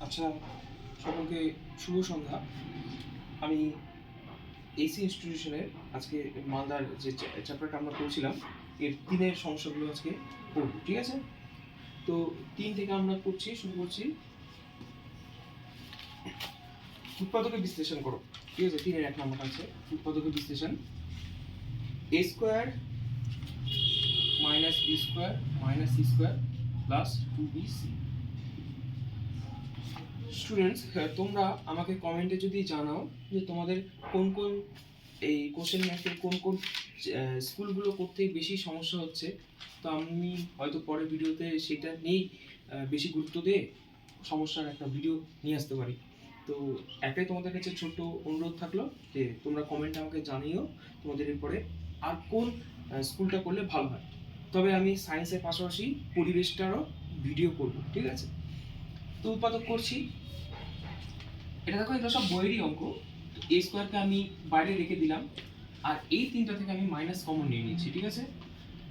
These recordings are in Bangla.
আচ্ছা, সকলকে শুভ সন্ধ্যা। আমি এসি ইনস্টিটিউশনের আজকে মালদার যে চ্যাপ্টারটা আমরা পড়ছিলাম এর 3-এর সমস্যাগুলো আজকে পড়ব, ঠিক আছে? তো 3 থেকে আমরা শুরু করছি। উৎপাদকের বিশ্লেষণ করো, ঠিক আছে? 3-এর 1 নম্বর আছে উৎপাদকের বিশ্লেষণ। a square minus B square minus C square plus 2bc। Students, তোমরা আমাকে কমেন্টে যদি জানাও যে তোমাদের কোন কোন এই কোশ্চেন ম্যাথের কোন কোন স্কুলগুলো করতে বেশি সমস্যা হচ্ছে, তো আমি হয়তো পরের ভিডিওতে সেটা নিয়েই বেশি গুরুত্ব দিয়ে সমস্যার একটা ভিডিও নিয়ে আসতে পারি। তো একটাই তোমাদের কাছে ছোট্ট অনুরোধ থাকলো যে তোমরা কমেন্টে আমাকে জানিও তোমাদের এরপরে আর কোন স্কুলটা করলে ভালো হয়। তবে আমি সায়েন্সের পাশাপাশি পরিবেশটারও ভিডিও করব, ঠিক আছে? তো উৎপাদক করছি। এটা দেখো, এটা সব বইয়েরই অঙ্ক। এ স্কোয়ারকে আমি বাইরে রেখে দিলাম, আর এই তিনটা থেকে আমি মাইনাস কমন নিয়ে নিচ্ছি, ঠিক আছে?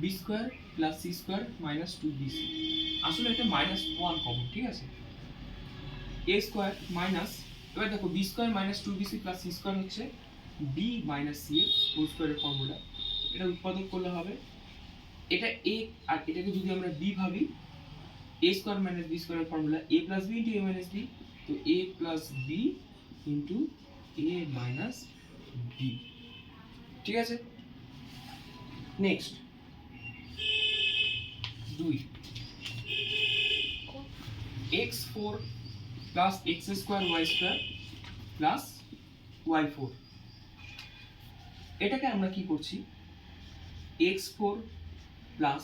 B square plus C square minus 2bc। আসলে এটা -1 কমন, ঠিক আছে? এ স্কোয়ার মাইনাস, এবার দেখো B square minus 2bc plus C square হচ্ছে বি মাইনাস সি এর হোল স্কোয়ারের ফর্মুলা। এটা উৎপাদক করলে হবে এটা এ, আর এটাকে যদি আমরা বি ভাবি, এ স্কোয়ার মাইনাস বি স্কোয়ারের formula A plus B into A minus B. তো A plus B into A minus B, ঠিক আছে? Next 2 x4 plus X square Y square plus y4। এটাকে আমরা কি করছি, x4 প্লাস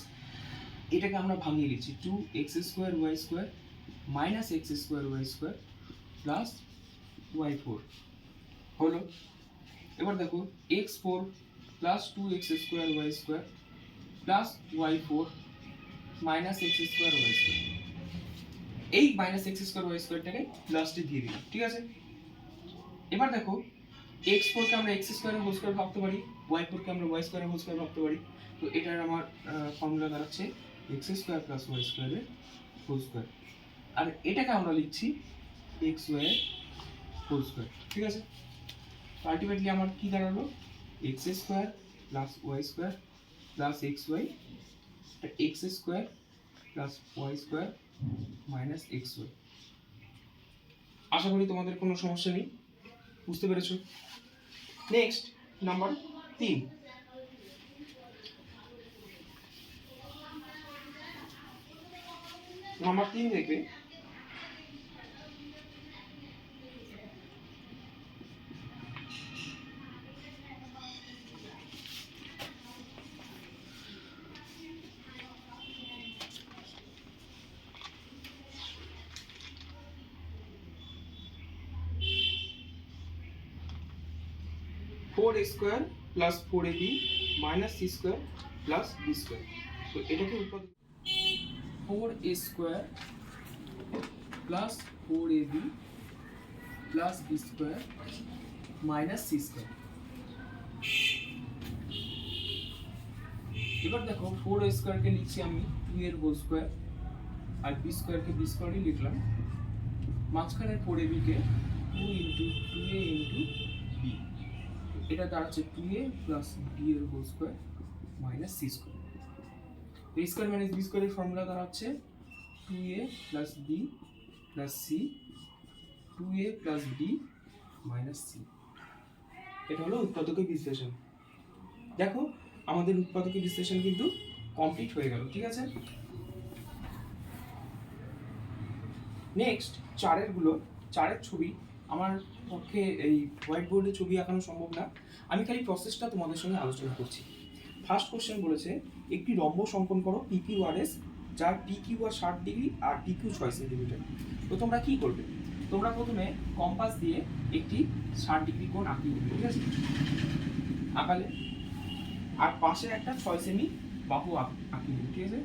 এটাকে আমরা ভাঙিয়ে নিচ্ছি 2x square Y square minus X square Y square plus y4 হলো। এবার দেখো x4 plus 2x square Y square plus y4 minus X square Y square. এই মাইনাস এক্স স্কোয়ার ওয়াই স্কোয়ারটাকে লাস্টে দিয়ে দিলাম, ঠিক আছে? এবার দেখো x4 কে আমরা এক্স স্কোয়ারের হোল স্কোয়ার ভাবতে পারি, y4 কে আমরা ওয়াই স্কোয়ারের হোল স্কোয়ার ভাবতে পারি। তো এটার আমার ফর্মুলা দাঁড়াচ্ছে এক্স স্কোয়ার প্লাস ওয়াই স্কোয়ারের হোল স্কোয়ার, আর এটাকে আমরা লিখছি এক্স ওয়াই এর হোল স্কোয়ার, ঠিক আছে? আলটিমেটলি আমার কি দাঁড়ালো, X square plus Y square plus X Y, X square plus Y square minus X Y. আশা করি তোমাদের কোনো সমস্যা নেই, বুঝতে পেরেছো? Next number 3। নাম্বার 3 দেখবে, four A square plus 4ab minus C square plus B square. তো এটাকে উৎপাদক 4a square plus 4ab plus B square minus C square. এবার দেখো 4a স্কোয়ারকে লিখছি আমি 2 এর হোল স্কোয়ার, আর বি স্কোয়ারকে বি স্কোয়ারই লিখলাম। মাঝখানে 4ab কে 2 ইন্টু 2a ইন্টু বি, এটা দাঁড়াচ্ছে 2a প্লাস বি এর whole square minus C square. A square minus B স্কোয়ারের ফর্মুলা দাঁড়াচ্ছে 2a plus B plus C, 2a plus B minus C. এটা হলো উৎপাদকের বিশ্লেষণ। দেখো আমাদের উৎপাদকের বিশ্লেষণ কিন্তু কমপ্লিট হয়ে গেল, ঠিক আছে? নেক্সট চারের ছবি আমার পক্ষে এই হোয়াইট বোর্ডে ছবি আঁকানো সম্ভব না, আমি খালি প্রসেসটা তোমাদের সঙ্গে আলোচনা করছি। ফার্স্ট কোশ্চেন বলেছে একটি রম্বস অঙ্কন করো PQRS, যার PQR 60 ডিগ্রি আর PQ 6 সেন্টিমিটার। তো তোমরা কি করবে, তোমরা প্রথমে কম্পাস দিয়ে একটি 60 ডিগ্রি কোণ আঁকিয়ে দেবে, ঠিক আছে? আঁকালে আর পাশে একটা 6 সেমি বাহু আঁকিয়ে দেবে, ঠিক আছে?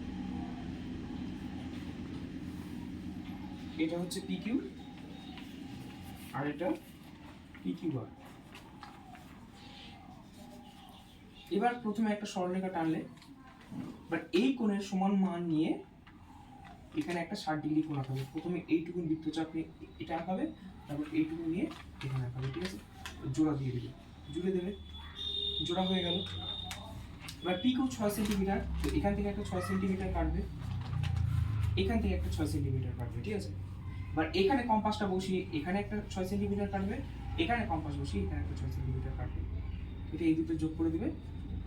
এটা হচ্ছে PQ আর এটা PQR। এবার প্রথমে একটা সরলরেখা টানলে, বাট এই কোণের সমান মান নিয়ে এখানে একটা 60° কোণ আঁকাবে। প্রথমে এইটুকু বৃত্তচাপ নিয়ে এটা আঁকাবে, তারপর এইটুকু নিয়ে এখানে আঁকাবে, ঠিক আছে? জোড়া দিয়ে দেবে, জুড়ে দেবে, জোড়া হয়ে গেল। এবার পিকও 6 সেন্টিমিটার, তো এখান থেকে একটা 6 সেন্টিমিটার কাটবে, এখান থেকে একটা 6 সেন্টিমিটার কাটবে, ঠিক আছে? এবার এখানে কম্পাসটা বসিয়ে এখানে একটা 6 সেন্টিমিটার কাটবে, এখানে কম্পাস বসিয়ে এখানে একটা 6 সেন্টিমিটার কাটবে। এটা এই দুটো যোগ করে দেবে,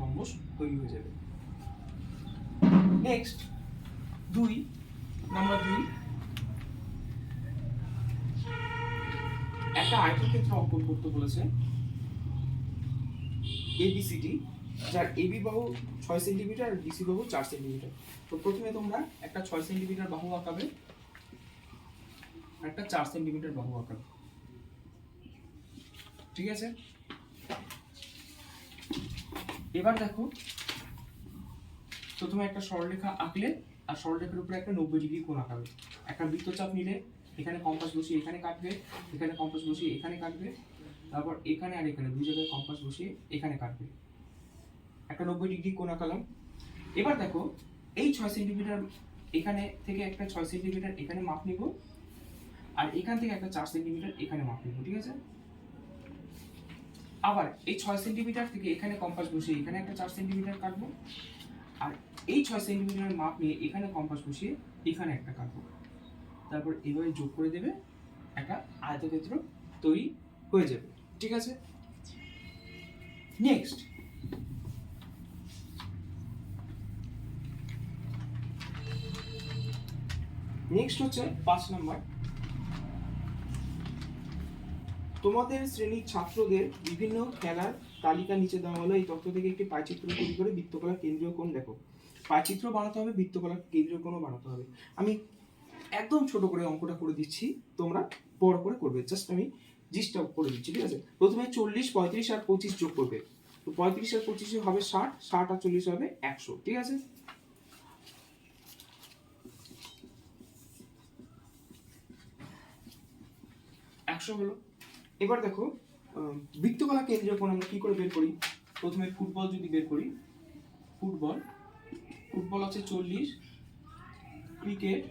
রম্বস তৈরি হয়ে যাবে। নেক্সট 2 নাম্বার 2, একটা আয়তক্ষেত্র অঙ্কন করতে বলেছে এবিসিডি, যার এবি বাহু 6 সেন্টিমিটার আর বিসি বাহু 4 সেন্টিমিটার। তো প্রথমে তোমরা একটা 6 সেন্টিমিটার বাহু আঁকাবে, একটা 4 সেন্টিমিটার বাহু আঁকাবে, ঠিক আছে? এবার দেখো, প্রথমে একটা সরলরেখা আঁকলে, আর সরলরেখার উপরে একটা 90° কোণ আঁকাবে। একটা বৃত্তচাপ নিলে এখানে কম্পাস বসিয়ে এখানে কাটবে, এখানে কম্পাস বসিয়ে এখানে কাটবে, তারপর এখানে আর এখানে দুই জায়গায় কম্পাস বসিয়ে এখানে কাটবে। একটা 90° কোণ আঁকালাম। এবার দেখো, এই 6 সেন্টিমিটার এখানে থেকে একটা 6 সেন্টিমিটার এখানে মাপ নিব, আর এখান থেকে একটা 4 সেন্টিমিটার এখানে মাপ নিব, ঠিক আছে? আবার এই 6 সেন্টিমিটার থেকে এখানে কম্পাস বসিয়ে এখানে একটা 4 সেন্টিমিটার কাটবো, আর এই 6 সেন্টিমিটারের মাপ নিয়ে এখানে কম্পাস বসিয়ে এখানে একটা কাটবো। তারপর এভাবে যোগ করে দেবে, একটা আয়তক্ষেত্র তৈরি হয়ে যাবে, ঠিক আছে? নেক্সট হচ্ছে 5 নাম্বার। তোমাদের শ্রেণীর ছাত্রদের বিভিন্ন খেলার তালিকা নিচে দেওয়া হলো। এই তথ্য থেকে একটি পাইচিত্র তৈরি করে বৃত্তকলার কেন্দ্রীয় কোণ দেখো। পাইচিত্র বানাতে হবে, বৃত্তকলার কেন্দ্রীয় কোণও বানাতে হবে। আমি একদম ছোট করে অঙ্কটা করে দিচ্ছি, তোমরা বড় করে করবে। জাস্ট আমি জিসটা করে দিচ্ছি, ঠিক আছে? প্রথমে 40, 35 আর 25 যোগ করবে। তো 35 আর 25 হবে 60, 60 আর 40 হবে 100, ঠিক আছে? হলো। এবার দেখো, বৃত্তকলা কেন্দ্রীয় কোণ আমরা কি করে বের করি? প্রথমে ফুটবল যদি বের করি, ফুটবল আছে 40, ক্রিকেট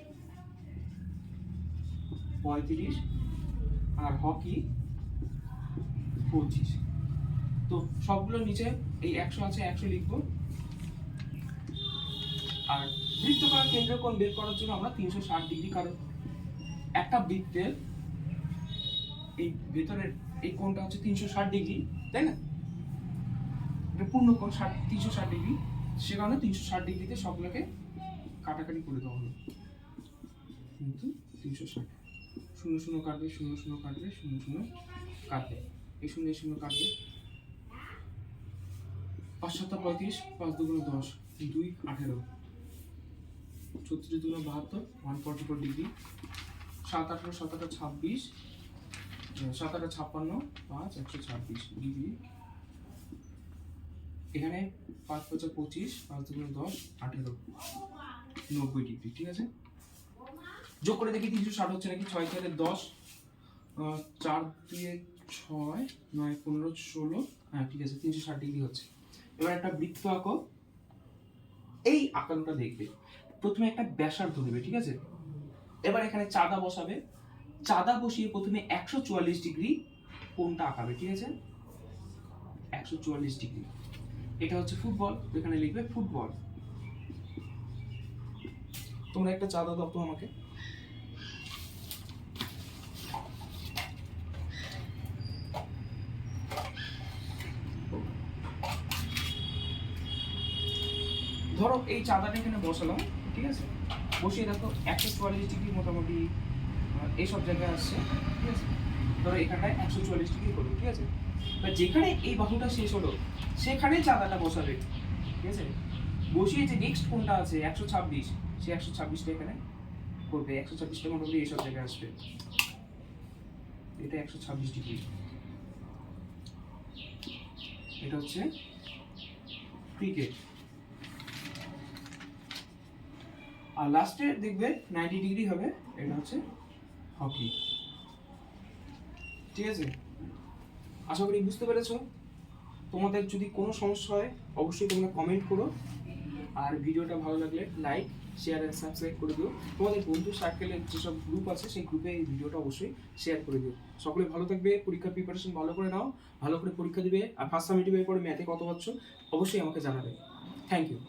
35 আর হকি 25। তো সবগুলোর নিচে এই 100 আছে, 100 লিখবো। আর বৃত্তকলার কেন্দ্রীয় কোণ বের করার জন্য আমরা 360°, কারণ একটা বৃত্তের এই ভেতরের এই কোণটা হচ্ছে 360°, তাই না? এটা পূর্ণ কোণ 360°, সে কারণে 360°তে সবগুলোকে কাটাকাটি করে দেওয়া হলো। কিন্তু 360, 0 0 কাটবে, 0 0 কাটবে, 0 0 কাটবে, এই 0 0 কাটবে। 5 7 35, 5 2 10, 2 18, 34 2 72, 144°, 7 18, 7 8 26, 7 8 56, 5 126°। এখানে 5 5 25, 5 2 10, 18, 90°, ঠিক আছে? যোগ করে দেখি 360 হচ্ছে নাকি। 6 4 10, 4 2 6, 9 15 16, হ্যাঁ ঠিক আছে, 360° হচ্ছে। এবার একটা বৃত্ত আঁকো। এই আঁকানোটা দেখবে, প্রথমে একটা ব্যাসার্ধ নেবে, ঠিক আছে? এবার এখানে চাঁদা বসাবে, চাঁদা বসিয়ে প্রথমে 144° কোণটা আঁকাবে, ঠিক আছে? 144°। এটা হচ্ছে ফুটবল, এখানে লিখবে ফুটবল। তোমরা একটা চাঁদা দাও তো আমাকে। ধরো এই চাঁদাটা এখানে বসালাম, ঠিক আছে? বসিয়ে দেখো 144° মোটামুটি এইসব জায়গায় আসছে, ঠিক আছে? ধরো এখানটায় 144° হলো, ঠিক আছে? বা যেখানে এই বাহুটা শেষ হলো সেখানেই চাঁদাটা বসাবে, ঠিক আছে? বসিয়ে যে নেক্সট কোনটা আছে 126, সেই 126টা এখানে করবে। 126টা মোটামুটি এইসব জায়গায় আসবে। এটা 126°। এটা হচ্ছে ক্রিকেট। আর লাস্টে দেখবে 90° হবে, এটা হচ্ছে হকি, ঠিক আছে? আশা করি বুঝতে পেরেছো। তোমাদের যদি কোনো সমস্যা হয় অবশ্যই তোমরা কমেন্ট করো, আর ভিডিওটা ভালো লাগলে লাইক শেয়ার অ্যান্ড সাবস্ক্রাইব করে দিও। তোমাদের বন্ধু সার্কেলের যেসব গ্রুপ আছে সেই গ্রুপে এই ভিডিওটা অবশ্যই শেয়ার করে দিও। সকলে ভালো থাকবে, পরীক্ষার প্রিপারেশন ভালো করে নাও, ভালো করে পরীক্ষা দিবে, আর ফার্স্ট সামিটিভ এর পরে ম্যাথে কত পাচ্ছ অবশ্যই আমাকে জানাবে। Thank you.